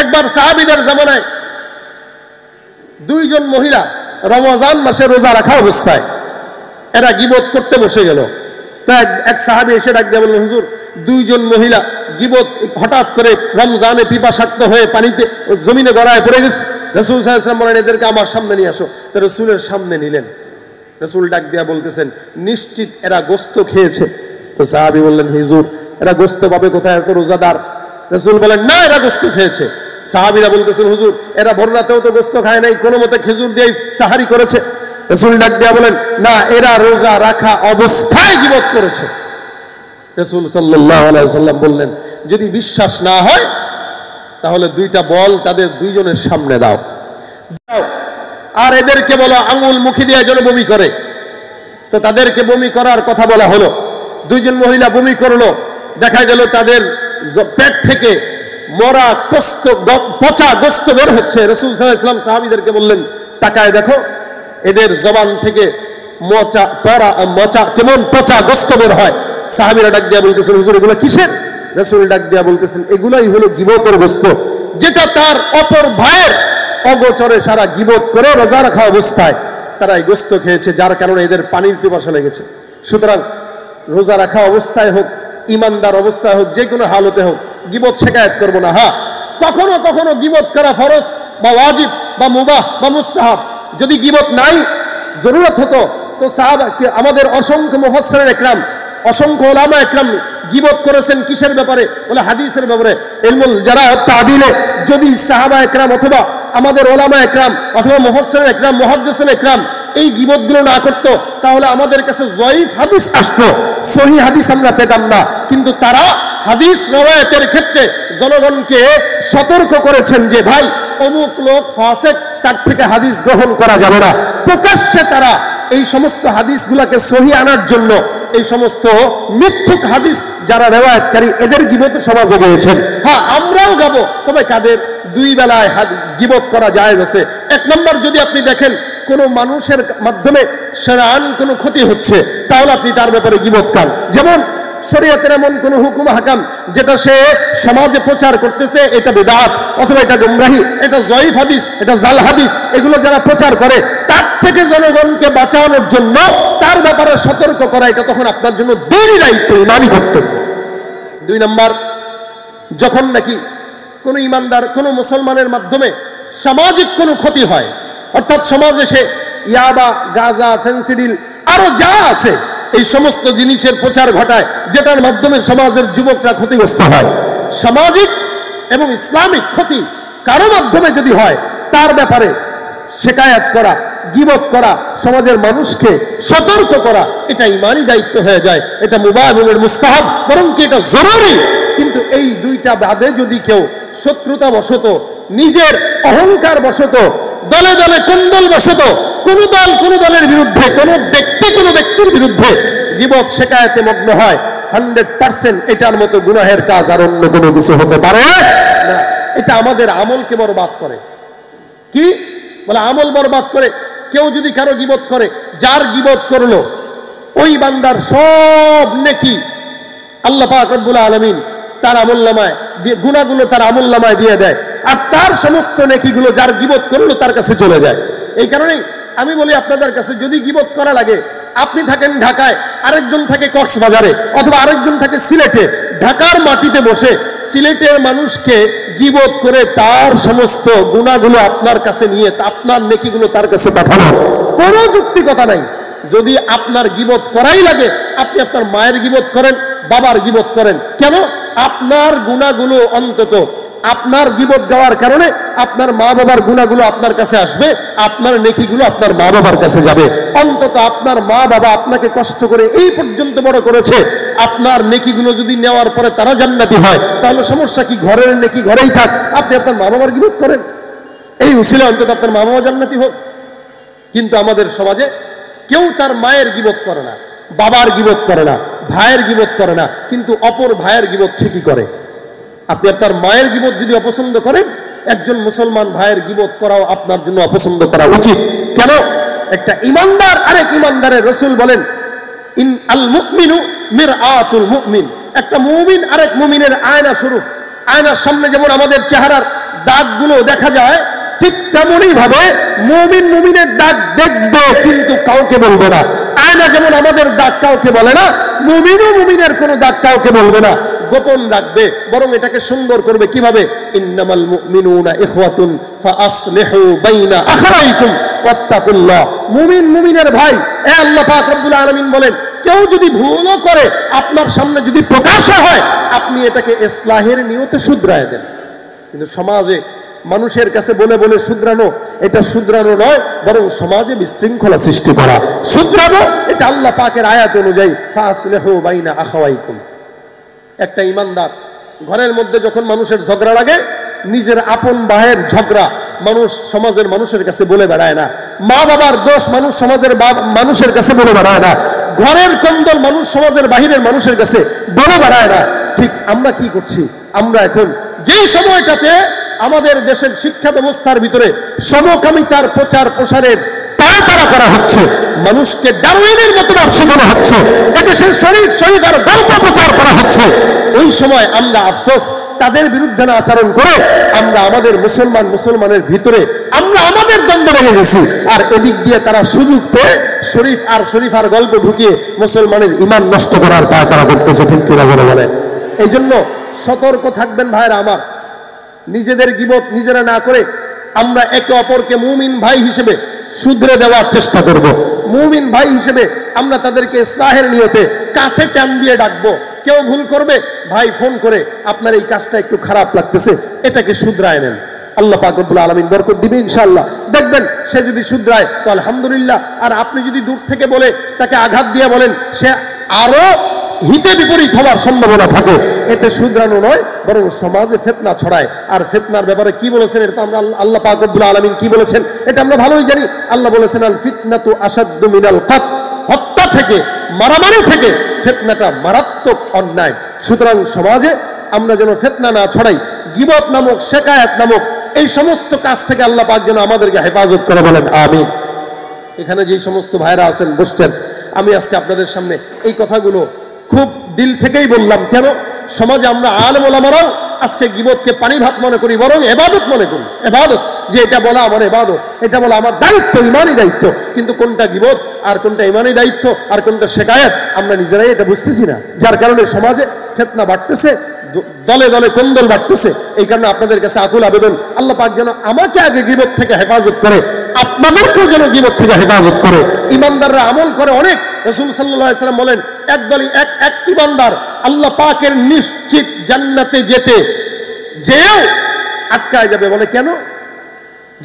একবার সাহাবীদের জামানায় দুইজন মহিলা রমজান মাসে রোজা রাখা অবস্থায় এরা গীবত করতে বসে গেল। তা এক সাহাবী এসে ডাক দিয়ে বললেন, হুজুর, দুইজন মহিলা গীবত হঠাৎ করে রমজানে পিপাসার্ত হয়ে পানিতে জমিনে গড়ায় পড়ে গেছে। রাসূল সাল্লাল্লাহু আলাইহি ওয়াসাল্লাম বলেন, এদেরকে আমার সামনে নিয়ে আসো। তো রাসূলের সামনে নিলেন। রাসূল ডাক দিয়া বলতেছেন, নিশ্চিত এরা গোশত খেয়েছে। তো সাহাবী বললেন, হুজুর, এরা গোশত পাবে কোথায়, এত রোজাদার? রাসূল বলেন, না, এরা গোশত খেয়েছে। সাহাবীরা বলতেছেন, হুজুর, এরা ভোর রাতেও তো গোশত খায় নাই, কোনো মতে খেজুর দিয়ে সাহারি করেছে। রাসূল ডাক দিয়া বলেন, না, এরা রোজা রাখা অবস্থায় গীবত করেছে। রাসূল সাল্লাল্লাহু আলাইহি ওয়াসাল্লাম বললেন, যদি বিশ্বাস না হয় তাহলে দুইটা বল তাদের দুইজনের সামনে দাও, আর এদেরকে বলো আঙুল মুখে দিয়ে যেন বমি করে। তো তাদেরকে বমি করার কথা বলা হলো। দুইজন মহিলা বমি করলো। দেখা গেল তাদের পেট থেকে মরা পচা গোশত বের হচ্ছে। রাসূল সাল্লাল্লাহু আলাইহি ওয়াসাল্লাম সাহাবীদেরকে বললেন, তাকায় দেখো, এদের জবান থেকে কেমন পচা গোশত বের হয়। সাহাবীরা ডাক দিয়া বলতেছেন, হুজুর, এগুলো কিসের? রাসূল ডাক দিয়া বলতেছেন, এগুলাই হলো গীবতের গোশত, যেটা তার অপর ভাইয়ের অগোচরে সারা গীবত করে রোজা রাখা অবস্থায় তারা এই গোশত খেয়েছে, যার কারণে এদের পানির পিপাসা লেগেছে। সুতরাং রোজা রাখা অবস্থায় হোক, ইমানদার অবস্থায় হোক, যে কোনো হালতে হোক, গীবত শেকায়েত করবো না। হ্যাঁ, কখনো কখনো গীবত করা ফরজ বা ওয়াজিব বা মুবাহ বা মুস্তাহাব। যদি গীবত নাই, জরুরত হতো, তো সাহাবা, আমাদের অসংখ্য মুফাসসিরিন ইকরাম, অসংখ্য উলামা ইকরাম গীবত করেছেন কিসের ব্যাপারে? বলে হাদিসের ব্যাপারে। ইলমুল জারাহ তা'দিলে যদি সাহাবা ইকরাম অথবা আমাদের উলামা ইকরাম অথবা মুফাসসিরিন ইকরাম, মুহাদ্দিসিন ইকরাম এই গীবতগুলো না করতো, তাহলে আমাদের কাছে যঈফ হাদিস আসতো, সহিহ হাদিস আমরা পেতাম না। কিন্তু তারা হাদিস রওয়ায়াতের ক্ষেত্রে জনগণকে সতর্ক করেছেন যে ভাই, অমুক লোক ফাসিক, তার থেকে হাদিস গ্রহণ করা যাবে না। প্রকাশ্যে তারা এই সমস্ত হাদিসগুলোকে সহিহ আনার জন্য এই সমস্ত মিথ্যুক হাদিস যারা রেওয়ায়াতকারী, এদের গীবত সমাজে গিয়েছেন। হ্যাঁ, আমরাও গাবো, তবে কাদের? দুই বেলায় গীবত করা জায়েজ আছে। এক নম্বর, যদি আপনি দেখেন কোনো মানুষের মাধ্যমে শরআন কোনো ক্ষতি হচ্ছে, তাহলে আপনি তার ব্যাপারে গীবত করেন। যেমন শরীয়তের এমন কোন হুকুম হাকাম যেটা সে সমাজে প্রচার করতেছে, এটা বিদআত অথবা এটা গুমরাহি, এটা যঈফ হাদিস, এটা জাল হাদিস, এগুলো যারা প্রচার করে, তার থেকে জনগণকে বাঁচানোর জন্য তার ব্যাপারে সতর্ক করা, এটা তখন আপনার জন্য দ্বিতীয় দায়িত্ব, ইমানি কর্তব্য। দুই নম্বর, যখন নাকি কোনো ইমানদার কোনো মুসলমানের মাধ্যমে সামাজিক কোনো ক্ষতি হয়, অর্থাৎ সমাজে সে ইয়াবা, গাঁজা, ফেন্সিডিল আরো যা আছে এই সমস্ত জিনিসের প্রচার ঘটায়, যেটার মাধ্যমে সমাজের যুবকরা ক্ষতিগ্রস্ত হয়, সামাজিক এবং ইসলামিক ক্ষতি কারো মাধ্যমে যদি হয়, তার ব্যাপারে শিকায়াত করা, গীবত করা, সমাজের মানুষকে সতর্ক করা, এটা ইমানি দায়িত্ব হয়ে যায়। এটা মুবাহ এবং মুস্তাহাব, বরং কি এটা জরুরি। কিন্তু এই দুইটা বাদে যদি কেউ শত্রুতা বশত, নিজের অহংকার বশত, দলে দলে কুন্দল বশত কোনো দল কোনো দলের বিরুদ্ধে, কোনো ব্যক্তি কোনো ব্যক্তির বিরুদ্ধে গীবত শিকায়াতে মগ্ন হয়, 100% এটার মতো গুনাহের কাজ আর অন্য কোনো কিছু হতে পারে না। এটা আমাদের আমলকে বরবাদ করে। কি বলে? আমল বরবাদ করে। কেউ যদি কারো গীবত করে, যার গীবত করলো ওই বান্দার সব নেকি আল্লাহ পাক রব্বুল আলামিন তার আমলনামায়, গুনাহগুলো তার আমলনামায় দিয়ে দেয়, আর তার সমস্ত নেকিগুলো যার গীবত করলো তার কাছে চলে যায়। এই কারণেই আমি বলি আপনাদের কাছে, যদি গীবত করা লাগে, আপনি থাকেন ঢাকায়, আরেকজন থাকে কক্সবাজারে, অথবা আরেকজন থাকে সিলেটে, ঢাকার মাটিতে বসে সিলেটের মানুষকে গীবত করে তার সমস্ত গুনাহগুলো আপনার কাছে নিয়ে আপনার নেকিগুলো তার কাছে পাঠানো কোনো যুক্তিকতা নাই। যদি আপনার গীবত করাই লাগে, আপনি আপনার মায়ের গীবত করেন, বাবার গীবত করেন, কেন? আপনার গুনাহগুলো অন্তত আপনার গীবত দেওয়ার কারণে আপনার মা বাবার গুনাহগুলো আপনার কাছে আসবে, আপনার নেকিগুলো আপনার মা বাবার কাছে যাবে। অন্তত আপনার মা বাবা আপনাকে কষ্ট করে এই পর্যন্ত বড় করেছে, আপনার নেকিগুলো যদি নেওয়ার পরে তারা জান্নাতি হয়, তাহলে সমস্যা কি? ঘরের নেকি ঘরেই থাক, আপনি আপনার মা বাবার গীবত করেন, এই উসিলা অন্তত আপনার মা বাবা জান্নাতি হোক। কিন্তু আমাদের সমাজে কেউ তার মায়ের গীবত করে না, বাবার গীবত করে না, ভাইয়ের গীবত করে না, কিন্তু অপর ভাইয়ের গীবত ঠিকই করে। আপনি আপনার মায়ের গীবত যদি অপছন্দ করেন, একজন মুসলমান ভাইয়ের গীবত করাও আপনার জন্য অপছন্দ করা উচিত। কেন? একটা ইমানদার আরেক ইমানদারের, রাসূল বলেন, ইন আল মুমিনু মিরআতুল মুমিন, একটা মুমিন আরেক মুমিনের আয়না স্বরূপ। আয়নার সামনে যেমন আমাদের চেহারার দাগগুলো দেখা যায়, ঠিক তেমনই ভাবে মুমিন মুমিনের দাগ দেখবে কিন্তু কাউকে বলবে না। আয়না যেমন আমাদের দাগ কাউকে বলে না, মুমিনও মুমিনের কোনো দাগ কাউকে বলবে না, গোপন রাখবে, বরং এটাকে সুন্দর করবে। কিভাবে? ইন্নামাল মুমিনুনা ইখওয়াতুন ফাআসলিহু বাইনা আখাওয়াইকুম ওয়াত্তাকুল্লাহ। মুমিন মুমিনের ভাই। এ আল্লাহ পাক রব্বুল আলামিন বলেন, কেউ যদি ভুলও করে আপনার সামনে যদি প্রকাশ হয়, আপনি এটাকে ইসলাহের নিয়তে শুধরায় দেন। কিন্তু সমাজে মানুষের কাছে বলে বলে শুধরানো, এটা শুধরানো নয়, বরং সমাজে বিশৃঙ্খলা সৃষ্টি করা। শুধরানো এটা আল্লাহ পাকের আয়াত অনুযায়ী ফাআসলিহু বাইনা আখাওয়াইকুম। একটা ইমানদার ঘরের মধ্যে যখন মানুষের ঝগড়া লাগে, নিজের আপন ভাইয়ের ঝগড়া মানুষ সমাজের মানুষের কাছে বলে বেড়ায় না। মা বাবার দোষ মানুষ সমাজের মানুষের কাছে বলে বেড়ায় না। ঘরের কন্দল মানুষ সমাজের বাহিরের মানুষের কাছে বলে বেড়ায় না। ঠিক আমরা কি করছি? আমরা এখন যেই সময়টাতে আমাদের দেশের শিক্ষা ব্যবস্থার ভিতরে সমকামিতার প্রচার প্রসারের পায়তারা করা হচ্ছে, মানুষকে ডারউইনের মতো শেখানো হচ্ছে, এদেশের শরীফ আর গল্প প্রচার করা হচ্ছে, ওই সময় আমরা আফসোস তাদের বিরুদ্ধে না আচরণ করে আমরা আমাদের মুসলমানের ভিতরে আমরা আমাদের দ্বন্দ্ব লেগে গেছি। আর এদিক দিয়ে তারা সুযোগ পেয়ে শরীফ আর গল্প ঢুকিয়ে মুসলমানের ঈমান নষ্ট করার পায়তারা করতেছে। ঠিক কি রাজা বলেন? এই জন্য সতর্ক থাকবেন ভাইরা আমার। নিজেদের গীবত নিজেরা না করে আমরা একে অপরকে মুমিন ভাই হিসেবে শুধরে দেওয়ার চেষ্টা করব। মুমিন ভাই হিসেবে আমরা তাদেরকে ইসলাহের নিয়তে কাছে টান দিয়ে ডাকবো। কেউ ভুল করবে, ভাই ফোন করে আপনার এই কাজটা একটু খারাপ লাগতেছে, এটাকে শুধরায় নেন। আল্লাহ পাক রব্বুল আলামিন বরকত দিবে ইনশাআল্লাহ। দেখবেন সে যদি শুধরায় তো আলহামদুলিল্লাহ, আর আপনি যদি দূর থেকে বলে তাকে আঘাত দিয়ে বলেন, সে আরো হিতে বিপরীত হওয়ার সম্ভাবনা থাকে। এতে শুধরানো নয়, বরং সমাজে ফিতনা ছড়ায়। আর ফিতনার ব্যাপারে কি বলেছেন এটা তো আমরা আল্লাহ পাক রব্বুল আলামিন কি বলেছেন এটা আমরা ভালোই জানি। আল্লাহ বলেছেন আল ফিতনাতু আশাদ্দু মিনাল কাত, হত্যা থেকে মারামারি থেকে ফিতনাটা মারাত্মক অন্যায়। সুতরাং সমাজে আমরা যেন ফিতনা না ছড়াই, গীবত নামক শিকায়াত নামক এই সমস্ত কাজ থেকে আল্লাহ পাক যেন আমাদেরকে হেফাজত করে, বলেন আমিন। এখানে যে সমস্ত ভাইরা আছেন বসছেন, আমি আজকে আপনাদের সামনে এই কথাগুলো খুব দিল থেকেই বললাম। কেন? সমাজে আমরা আলেম ওলামারাও আজকে গীবতকে পানি ভাত মনে করি, বরং ইবাদত মনে করি। ইবাদত, যে এটা বলা আমার ইবাদত, এটা বলা আমার দায়িত্ব, ইমানি দায়িত্ব। কিন্তু কোনটা গীবত আর কোনটা ইমানি দায়িত্ব আর কোনটা শিকায়াত আমরা নিজেরাই এটা বুঝতেছি না। যার কারণে সমাজে ফিতনা বাড়তেছে, দলে দলে কোন্দল বাড়তেছে। এই কারণে আপনাদের কাছে আকুল আবেদন, আল্লাহ পাক যেন আমাকে আগে গীবত থেকে হেফাজত করে, আপনাদেরকেও যেন গীবত থেকে হেফাজত করে। ইমানদাররা আমল করে অনেক। রাসূল সাল্লাল্লাহু আলাইহি ওয়াসাল্লাম বলেন, একদলই এক ইমানদার আল্লাহ পাকের নিশ্চিত জান্নাতে যেও আটকায় যাবে। বলে কেন?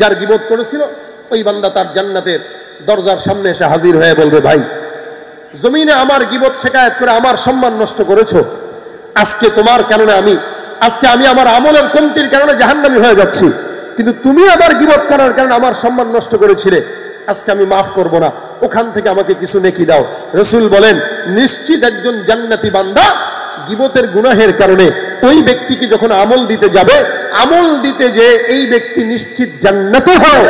যার গীবত করেছিল ওই বান্দা তার জান্নাতের দরজার সামনে এসে হাজির হয়ে বলবে, ভাই জমিনে আমার গীবত শিকায়াত করে আমার সম্মান নষ্ট করেছো, আজকে তোমার কারণে আমি আমার আমলের কমতির কারণে জাহান্নামী হয়ে যাচ্ছি, কিন্তু তুমি আমার গীবত করার কারণে আমার সম্মান নষ্ট করেছিলে, আজকে আমি মাফ করব না, ওখান থেকে আমাকে কিছু নেকি দাও। রাসূল বলেন, নিশ্চিত একজন জান্নাতি বান্দা গীবতের গুনাহের কারণে ওই ব্যক্তিকে যখন আমল দিতে যাবে, আমল দিতে যে এই ব্যক্তি নিশ্চিত জান্নাতি হয়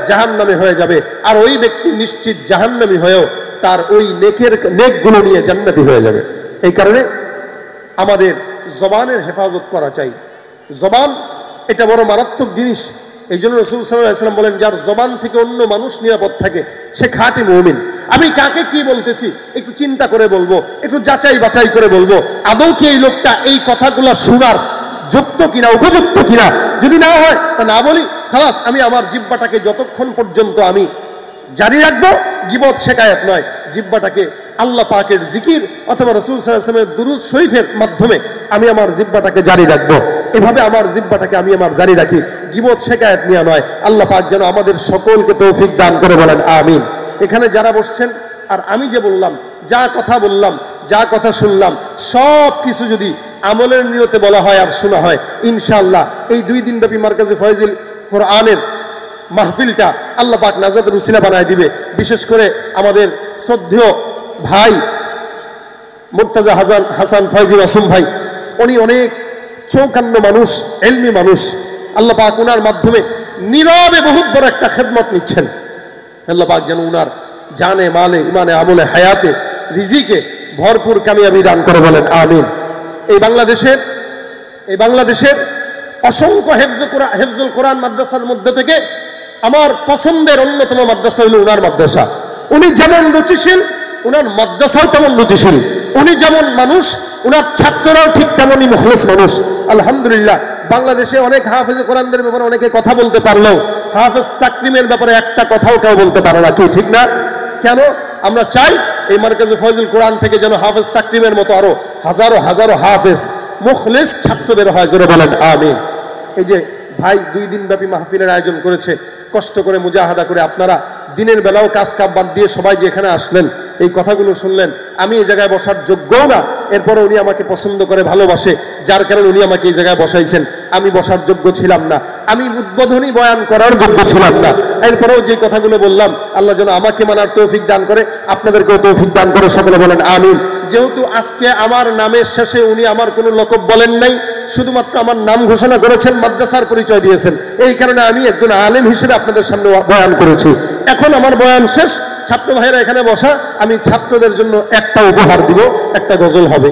জাহান্নামে হয়ে যাবে, আর ওই ব্যক্তি নিশ্চিত জাহান্নামী হয়েও তার ওই নেকগুলো নিয়ে জান্নাতি হয়ে যাবে। এই কারণে আমাদের জবানের হেফাজত করা চাই। জবান এটা বড় মারাত্মক জিনিস। এই জন্য রাসূল সাল্লাল্লাহু আলাইহি ওয়াসাল্লাম বলেন, যার জবান থেকে অন্য মানুষ নিরাপদ থাকে সে খাঁটি মুমিন। আমি কাকে কি বলতেছি একটু চিন্তা করে বলবো, একটু যাচাই বাছাই করে বলবো, আদৌ কি এই লোকটা এই কথাগুলো শোনার যুক্ত কিনা, উপযুক্ত কিনা। যদি না হয় তা না বলি, খালাস, আমি আমার জিহ্বাটাকে যতক্ষণ পর্যন্ত আমি জারি রাখবো, গীবত শিকায়াত নয়, জিহ্বাটাকে আল্লাহ পাকের জিকির অথবা রাসূল সাল্লাল্লাহু আলাইহি ওয়াসাল্লামের দুরূদ শরীফের মাধ্যমে আমি আমার জিহ্বাটাকে জারি রাখবো। এভাবে আমার জিহ্বাটাকে আমি আমার জারি রাখি, গীবত শিকায়াত নিয়ে নয়। আল্লাহ পাক যেন আমাদের সকলকে তৌফিক দান করে, বলেন আমিন। এখানে যারা বসছেন আর আমি যে বললাম, যা কথা বললাম, যা কথা শুনলাম, সব কিছু যদি আমলের নিয়তে বলা হয় আর শোনা হয়, ইনশাআল্লাহ এই 2 দিনব্যাপী মারকাজে ফয়জুল কোরআনের মাহফিলটা আল্লাহ পাক নাজাতের উসিলা বানায় দিবে। বিশেষ করে আমাদের শ্রদ্ধেয় ভাই মুর্তজা হাসান ফয়জি মাসুম ভাই, উনি অনেক চৌকান্ন মানুষ, এলমি মানুষ। আল্লাহ পাক ওনার মাধ্যমে নীরবে বহুত বড় একটা খেদমত নিচ্ছেন। আল্লাহ পাক যেন ওনার জানে, মালে, ইমানে, আমলে, হায়াতে, রিজিকে ভরপুর কামিয়াবি দান করে, বলেন আমিন। এই বাংলাদেশের অসংখ্য হেফজুল কোরআন মাদ্রাসার মধ্যে থেকে আমার পছন্দের অন্যতম মাদ্রাসা হলো উনার মাদ্রাসা। উনি যেমন রুচিশীল, উনার মাদ্রাসাও তেমন রুচিশীল। উনি যেমন মানুষ, উনার ছাত্ররাও ঠিক তেমনই মুখলিস মানুষ। আলহামদুলিল্লাহ, বাংলাদেশে অনেক হাফেজ কোরআনদের ব্যাপারে অনেকে কথা বলতে পারলেও হাফেজ তাকরিমের ব্যাপারে একটা কথাও কেউ বলতে পারে না, কি ঠিক না? কেন? আমরা চাই এই মার্কাজে ফয়জুল কোরআন থেকে যেন হাফেজ তাকরিমের মতো আরো হাজারো হাজারো হাফেজ মুখলিস ছাত্র বের হয়, জোরে বলেন আমিন। এই যে ভাই 2 দিন ব্যাপী মাহফিলের আয়োজন করেছে, কষ্ট করে মুজাহাদা করে, আপনারা দিনের বেলাও কাজ কাপ বাদ দিয়ে সবাই যে এখানে আসলেন, এই কথাগুলো শুনলেন। আমি এই জায়গায় বসার যোগ্যও না, এরপরে উনি আমাকে পছন্দ করে ভালোবাসে, যার কারণে উনি আমাকে এই জায়গায় বসাইছেন। আমি বসার যোগ্য ছিলাম না, আমি উদ্বোধনী বয়ান করার যোগ্য ছিলাম না। এরপরেও যে কথাগুলো বললাম, আল্লাহ যেন আমাকে মানার তৌফিক দান করে, আপনাদেরকেও তৌফিক দান করে, সকলে বলেন আমিন। যেহেতু আজকে আমার নামের শেষে উনি আমার কোনো লকব বলেন নাই, শুধুমাত্র আমার নাম ঘোষণা করেছেন, মাদ্রাসার পরিচয় দিয়েছেন, এই কারণে আমি একজন আলেম হিসেবে আপনাদের সামনে বয়ান করেছি। এখন আমার বয়ান শেষ, ছাত্র ভাইয়েরা এখানে বসা, আমি ছাত্রদের জন্য একটা উপহার দিব, একটা গজল হবে।